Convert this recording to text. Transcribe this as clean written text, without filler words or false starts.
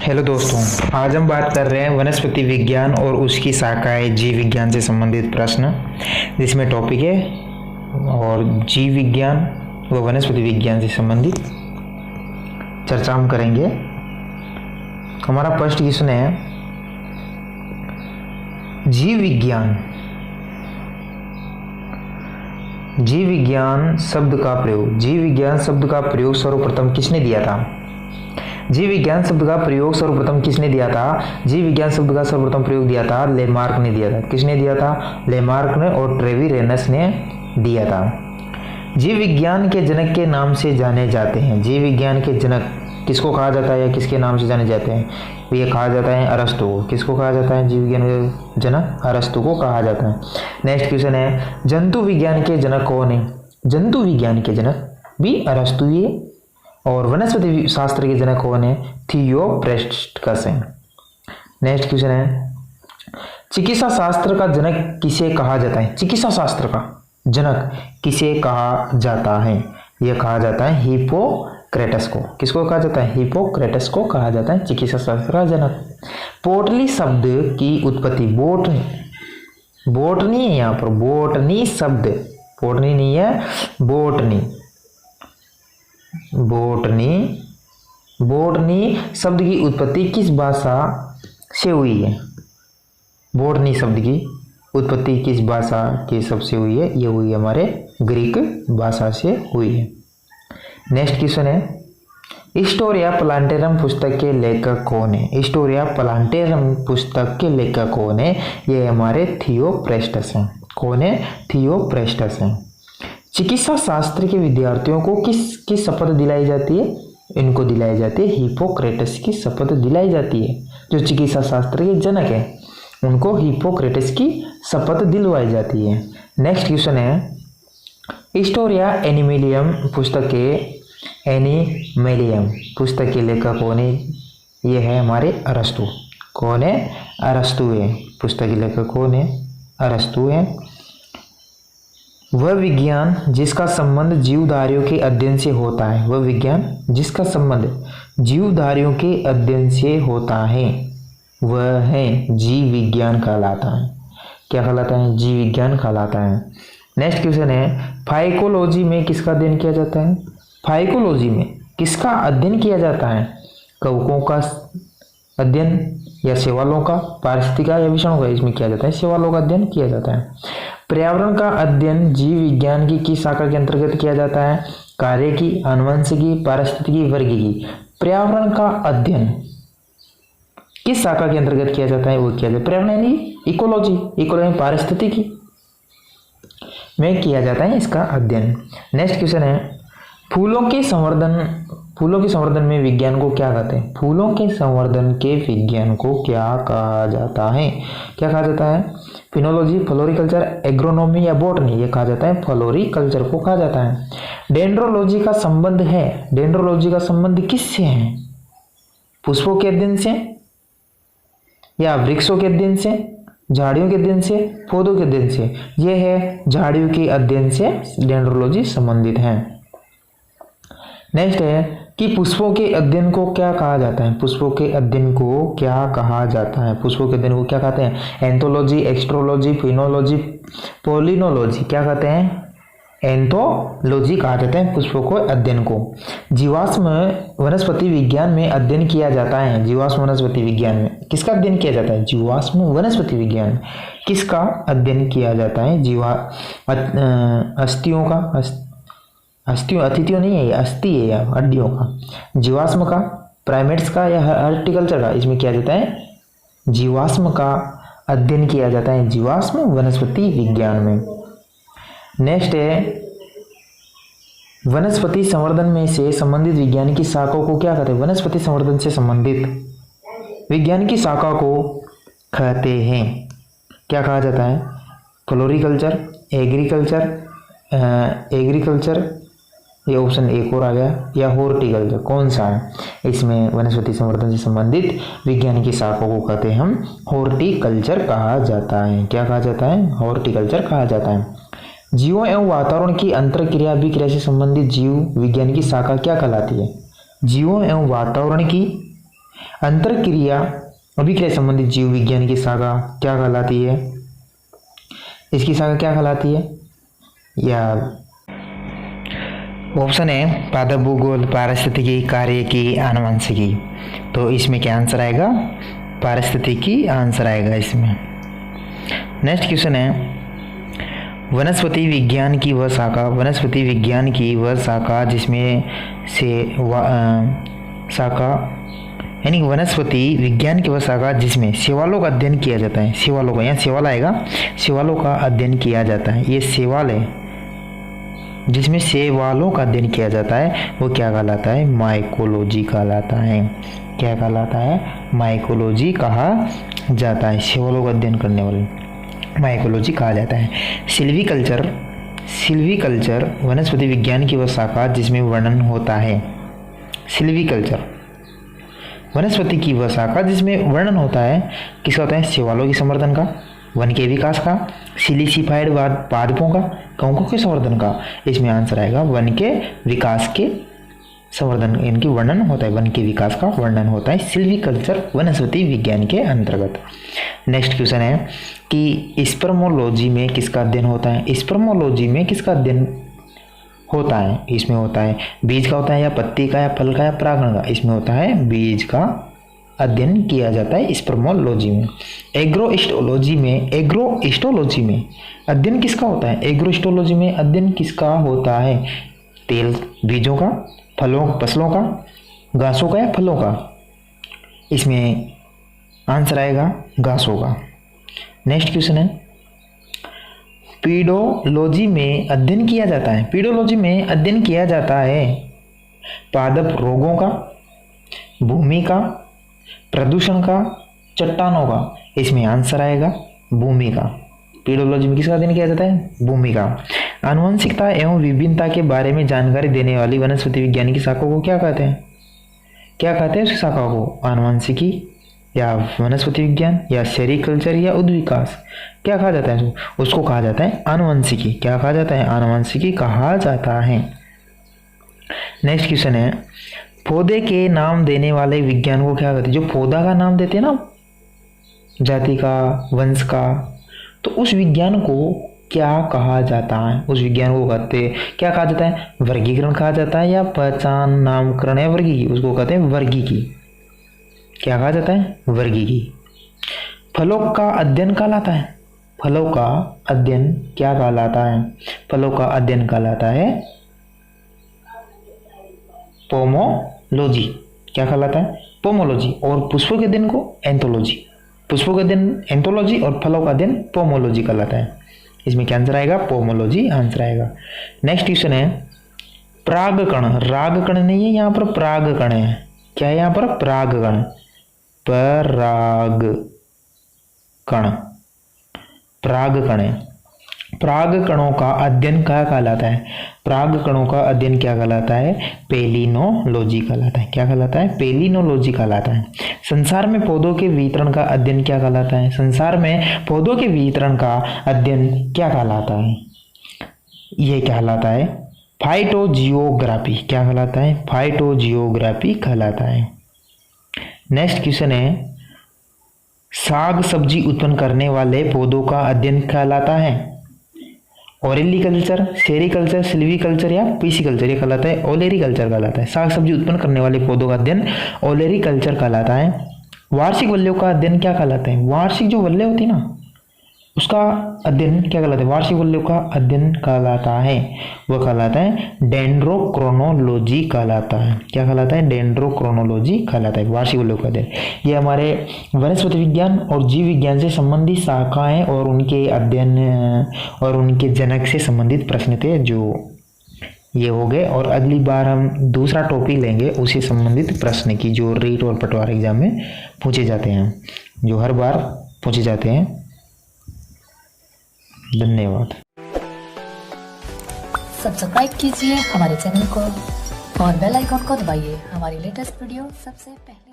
Hello दोस्तों, आज हम बात कर रहे हैं वनस्पति विज्ञान और उसकी शाखाएं जीव विज्ञान से संबंधित प्रश्न, जिसमें टॉपिक है और जीव विज्ञान व वनस्पति विज्ञान से संबंधित चर्चा हम करेंगे। हमारा फर्स्ट क्वेश्चन है जीव विज्ञान। जीव विज्ञान शब्द का प्रयोग, जीव विज्ञान शब्द का प्रयोग सर्वप्रथम किसने दिया था? जीव विज्ञान शब्द का प्रयोग सर्वप्रथम किसने दिया था? जीव विज्ञान शब्द का सर्वप्रथम प्रयोग दिया था लेमार्क ने दिया था। किसने दिया था? लेमार्क ने और ट्रेविरेनस ने दिया था। जीव विज्ञान के जनक के नाम से जाने जाते हैं। जीव विज्ञान के जनक किसको कहा जाता है या किसके नाम से जाने जाते हैं? ये कहा जाता है अरस्तु को। किसको कहा जाता है? जीव विज्ञान के जनक अरस्तु को कहा जाता है। नेक्स्ट क्वेश्चन है जंतु विज्ञान के जनक कौन है? जंतु विज्ञान के जनक भी अरस्तु ही है। और वनस्पति शास्त्र के जनक कौन है? थियोप्रेस्टस है। नेक्स्ट क्वेश्चन है चिकित्सा शास्त्र का जनक किसे कहा जाता है? चिकित्सा शास्त्र का जनक किसे कहा जाता है? यह कहा जाता है हिप्पोक्रेटस को। किसको कहा जाता है? हिप्पोक्रेटस को कहा जाता है चिकित्सा शास्त्र का जनक। बोटनी शब्द की उत्पत्ति, बोटनी है यहाँ पर, बोटनी शब्द, बोटनी नहीं है, बोटनी, बोटनी शब्द की उत्पत्ति किस भाषा से हुई है? बोटनी शब्द की उत्पत्ति किस भाषा के शब्द से हुई है? ये हुई हमारे ग्रीक भाषा से हुई है। नेक्स्ट क्वेश्चन है हिस्टोरिया प्लांटेरम पुस्तक के लेखक कौन है? हिस्टोरिया प्लांटेरम पुस्तक के लेखक कौन है? ये हमारे थियोप्रेस्टस हैं। कौन है? थियोप्रेस्टस हैं। चिकित्सा शास्त्र के विद्यार्थियों को किसकी शपथ दिलाई जाती है? इनको दिलाई जाती है हिप्पोक्रेटस की शपथ दिलाई जाती है। जो चिकित्सा शास्त्र के जनक है उनको हिप्पोक्रेटस की शपथ दिलवाई जाती है। नेक्स्ट क्वेश्चन है हिस्टोरिया एनिमेलियम पुस्तक के लेखक कौन है? ये है हमारे अरस्तु। कौन है? अरस्तु है। पुस्तक के लेखक कौन है? अरस्तु है। वह विज्ञान जिसका संबंध जीवधारियों के अध्ययन से होता है, वह विज्ञान जिसका संबंध जीवधारियों के अध्ययन से होता है वह है जीव विज्ञान कहलाता है। क्या कहलाता है? जीव विज्ञान कहलाता है। नेक्स्ट क्वेश्चन है फाइकोलॉजी में किसका अध्ययन किया जाता है? फाइकोलॉजी में किसका अध्ययन किया जाता है? कवकों का अध्ययन या शैवालों का, पारिस्थितिका या विषाणु का? इसमें किया जाता है शैवालों का अध्ययन किया जाता है। पर्यावरण का अध्ययन जीव विज्ञान की किस शाखा के अंतर्गत किया जाता है? कार्य की, आनुवंशिकी, पारिस्थितिकी, वर्गीकी। पर्यावरण का अध्ययन किस शाखा के अंतर्गत किया जाता है? वो किया जाता है पर्यावरण यानी इकोलॉजी, पारिस्थितिकी में किया जाता है इसका अध्ययन। नेक्स्ट क्वेश्चन है फूलों के संवर्धन में विज्ञान को क्या कहते हैं? फूलों के संवर्धन के विज्ञान को क्या कहा जाता है? क्या कहा जाता है? फिनोलॉजी, फ्लोरिकल्चर, एग्रोनॉमी या बॉटनी? ये कहा जाता है फ्लोरिकल्चर को कहा जाता है। डेंड्रोलॉजी का संबंध है, डेंड्रोलॉजी का संबंध किससे है? पुष्पों के अध्ययन से या वृक्षों के अध्ययन से, झाड़ियों के अध्ययन से, पौधों के अध्ययन से? यह है झाड़ियों के अध्ययन से डेंड्रोलॉजी संबंधित है। नेक्स्ट है कि पुष्पों के अध्ययन को क्या कहा जाता है? पुष्पों के अध्ययन को क्या कहा जाता है? पुष्पों के अध्ययन को क्या कहते हैं? एंथोलॉजी, एक्स्ट्रोलॉजी, फिनोलॉजी, पोलिनोलॉजी। क्या कहते हैं? एंथोलॉजी कहा जाता है पुष्पों को अध्ययन को। जीवाश्म वनस्पति विज्ञान में अध्ययन किया जाता है। जीवाश्म वनस्पति विज्ञान में किसका अध्ययन किया जाता है? जीवाश्म वनस्पति विज्ञान में किसका अध्ययन किया जाता है? अस्थियों का, अतिथियों नहीं है, अस्थि है या हड्डियों का। जीवाश्म का, प्राइमेट्स का या हॉर्टिकल्चर का? इसमें किया जाता है जीवाश्म का अध्ययन किया जाता है जीवाश्म वनस्पति विज्ञान में। नेक्स्ट है वनस्पति संवर्धन में से संबंधित विज्ञान की शाखाओं को क्या कहते हैं? वनस्पति संवर्धन से संबंधित विज्ञान की शाखा को कहते हैं, क्या कहा जाता है? फ्लोरिकल्चर, एग्रीकल्चर, ये ऑप्शन एक और आ गया, या हॉर्टिकल्चर? कौन सा है इसमें? वनस्पति संवर्धन से संबंधित विज्ञान की शाखाओं को कहते हैं हम हॉर्टिकल्चर कहा जाता है। क्या कहा जाता है? हॉर्टिकल्चर कहा जाता है। जीवों एवं वातावरण की अंतरक्रिया अभिक्रिया से संबंधित जीव विज्ञान की शाखा क्या कहलाती है? जीवों एवं वातावरण की अंतरक्रिया अभिक्रिया संबंधित जीव विज्ञान की शाखा क्या कहलाती है? इसकी शाखा क्या कहलाती है? या ऑप्शन है पादप भूगोल, पारिस्थितिकी, कार्यिकी, आनुवंशिकी। तो इसमें क्या आंसर आएगा? पारिस्थितिकी आंसर आएगा इसमें। नेक्स्ट क्वेश्चन है वनस्पति विज्ञान की वह शाखा, वनस्पति विज्ञान की वह शाखा जिसमें से शाखा यानी वनस्पति विज्ञान की वह शाखा जिसमें शैवालों का अध्ययन किया जाता है। शैवालों का, यहाँ शैवाल आएगा, शैवालों का अध्ययन किया जाता है। ये शैवाल है जिसमें शैवालों का अध्ययन किया जाता है, वो क्या कहलाता है? माइकोलॉजी कहलाता है। क्या कहलाता है? माइकोलॉजी कहा जाता है। शैवालों का अध्ययन करने वाले माइकोलॉजी कहा जाता है। सिल्वीकल्चर, सिल्वीकल्चर वनस्पति विज्ञान की वह शाखा जिसमें वर्णन होता है। सिल्वीकल्चर वनस्पति की वह शाखा जिसमें वर्णन होता है, किसका होता है? शैवालों के संवर्धन का, वन के विकास का, सिलिसिफाइड पादपों का, कवकों के संवर्धन का। इसमें आंसर आएगा वन के विकास के संवर्धन, इनकी वर्णन होता है, वन के विकास का वर्णन होता है सिल्वीकल्चर वनस्पति विज्ञान के अंतर्गत। नेक्स्ट क्वेश्चन है कि स्पर्मोलॉजी में किसका अध्ययन होता है? स्पर्मोलॉजी में किसका अध्ययन होता है? इसमें होता है बीज का होता है, या पत्ती का, या फल का, या परागण का। इसमें होता है बीज का अध्ययन किया जाता है स्पर्मोलॉजी में। एग्रोइस्टोलॉजी में, एग्रोइस्टोलॉजी में अध्ययन किसका होता है? एग्रोइस्टोलॉजी में अध्ययन किसका होता है? तेल बीजों का, फलों फसलों का, घासों का, या फलों का। इसमें आंसर आएगा घासों का। नेक्स्ट क्वेश्चन है पीडोलॉजी में अध्ययन किया जाता है, पीडोलॉजी में अध्ययन किया जाता है पादप रोगों का, भूमि का, प्रदूषण का, चट्टानों का। इसमें आंसर आएगा भूमि का। पीडोलॉजी में किसका अध्ययन किया जाता है? भूमि का। आनुवंशिकता एवं विभिन्नता के बारे में जानकारी देने वाली वनस्पति विज्ञान की शाखा को क्या कहते हैं? क्या कहते हैं उस शाखा को? आनुवंशिकी, या वनस्पति विज्ञान, या सेरिकल्चर, या उद्विकास। क्या कहा जाता है उसको? कहा जाता है आनुवंशिकी। क्या कहा जाता है? आनुवंशिकी कहा जाता है। नेक्स्ट क्वेश्चन है पौधे के नाम देने वाले विज्ञान को क्या कहते हैं? जो पौधा का नाम देते हैं ना, जाति का, वंश का, तो उस विज्ञान को क्या कहा जाता है? उस विज्ञान को कहते क्या कहा जाता है? वर्गीकरण कहा जाता है, या पहचान, नामकरण, या वर्गीकी। उसको कहते हैं वर्गीकी। क्या कहा जाता है? वर्गीकी। फलों का अध्ययन कहलाता है, फलों का अध्ययन क्या कहलाता है? फलों का अध्ययन कहलाता है पोमोलॉजी। क्या कहलाता है? पोमोलॉजी। और पुष्पों के अध्ययन को एंथोलॉजी। पुष्पों का अध्ययन एंथोलॉजी, और फलों का अध्ययन पोमोलॉजी कहलाता है। इसमें क्या आंसर आएगा? पोमोलॉजी आंसर आएगा। नेक्स्ट क्वेश्चन है परागकण, रागकण नहीं है यहाँ पर, परागकण है। क्या है यहाँ पर? परागकण, परागकण, परागकण है। परागकणों का अध्ययन क्या कहलाता है? परागकणों का अध्ययन क्या कहलाता है? पेलिनोलॉजी कहलाता है। क्या कहलाता है? पेलिनोलॉजी कहलाता है। संसार में पौधों के वितरण का अध्ययन क्या कहलाता है? संसार में पौधों के वितरण का अध्ययन क्या कहलाता है? यह कहलाता है फाइटोजियोग्राफी। क्या कहलाता है? फाइटोजियोग्राफी कहलाता है। नेक्स्ट क्वेश्चन है साग सब्जी उत्पन्न करने वाले पौधों का अध्ययन कहलाता है ओलेरीकल्चर, सेरीकल्चर, सिल्वीकल्चर, या पिसिकल्चर। ये कहलाता है ओलेरीकल्चर कहलाता है। साग सब्जी उत्पन्न करने वाले पौधों का अध्ययन ओलेरीकल्चर कहलाता है। वार्षिक वल्लियों का अध्ययन क्या कहलाता है? वार्षिक जो वल्ले होती है ना, उसका अध्ययन क्या कहलाता है? वार्षिक वल्लियों का अध्ययन कहलाता है, वह कहलाता है डेंड्रोक्रोनोलॉजी कहलाता है। क्या कहलाता है? डेंड्रोक्रोनोलॉजी कहलाता है वार्षिक वल्लियों का अध्ययन। ये हमारे वनस्पति विज्ञान और जीव विज्ञान से संबंधित शाखाएं और उनके अध्ययन और उनके जनक से संबंधित प्रश्न थे जो ये हो गए। और अगली बार हम दूसरा टॉपिक लेंगे उससे संबंधित प्रश्न की, जो रीट और पटवार एग्जाम में पूछे जाते हैं, जो हर बार पूछे जाते हैं। धन्यवाद। सब्सक्राइब कीजिए हमारे चैनल को और बेल आइकॉन को दबाइए हमारी लेटेस्ट वीडियो सबसे पहले